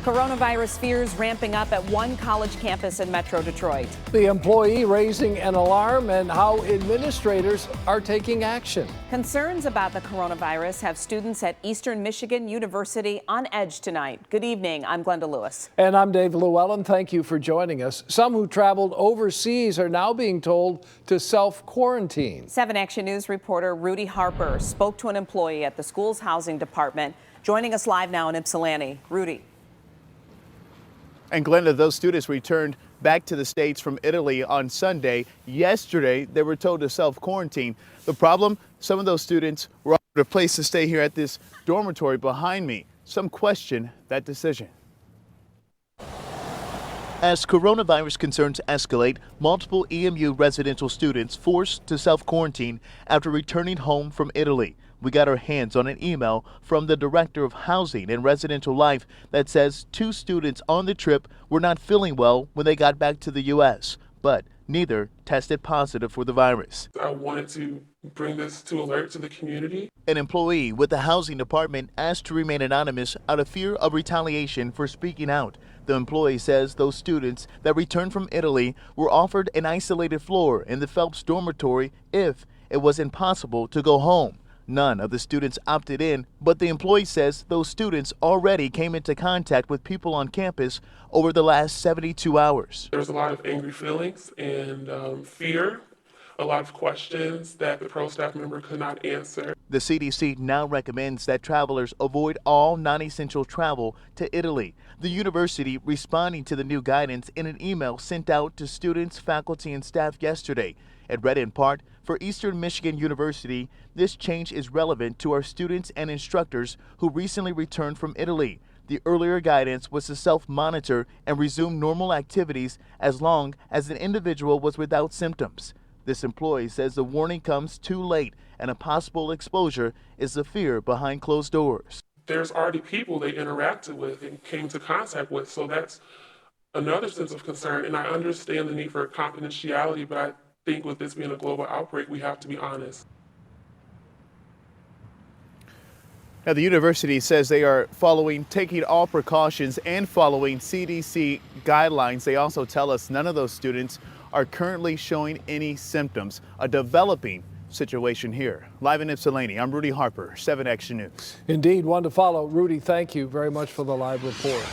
Coronavirus fears ramping up at one college campus in Metro Detroit. The employee raising an alarm and how administrators are taking action. Concerns about the coronavirus have students at Eastern Michigan University on edge tonight. Good evening. I'm Glenda Lewis. And I'm Dave Llewellyn. Thank you for joining us. Some who traveled overseas are now being told to self-quarantine. 7 Action News reporter Rudy Harper spoke to an employee at the school's housing department. Joining us live now in Ypsilanti. Rudy. And Glenda, those students returned back to the States from Italy on Sunday. Yesterday, they were told to self-quarantine. The problem, some of those students were offered a place to stay here at this dormitory behind me. Some question that decision. As coronavirus concerns escalate, multiple EMU residential students forced to self-quarantine after returning home from Italy. We got our hands on an email from the Director of Housing and Residential Life that says 2 students on the trip were not feeling well when they got back to the U.S., but neither tested positive for the virus. I wanted to bring this to alert to the community. An employee with the housing department asked to remain anonymous out of fear of retaliation for speaking out. The employee says those students that returned from Italy were offered an isolated floor in the Phelps dormitory if it was impossible to go home. None of the students opted in, but the employee says those students already came into contact with people on campus over the last 72 hours. There's a lot of angry feelings and fear, a lot of questions that the pro staff member could not answer. The CDC now recommends that travelers avoid all non-essential travel to Italy. The university responding to the new guidance in an email sent out to students, faculty, and staff yesterday. It read in part, for Eastern Michigan University, this change is relevant to our students and instructors who recently returned from Italy. The earlier guidance was to self-monitor and resume normal activities as long as an individual was without symptoms. This employee says the warning comes too late and a possible exposure is the fear behind closed doors. There's already people they interacted with and came into contact with, so that's another sense of concern. And I understand the need for confidentiality, but I think with this being a global outbreak, we have to be honest. Now, the university says they are taking all precautions and following CDC guidelines. They also tell us none of those students are currently showing any symptoms. A developing situation here. Live in Ypsilanti, I'm Rudy Harper, 7 Action News. Indeed, one to follow. Rudy, thank you very much for the live report.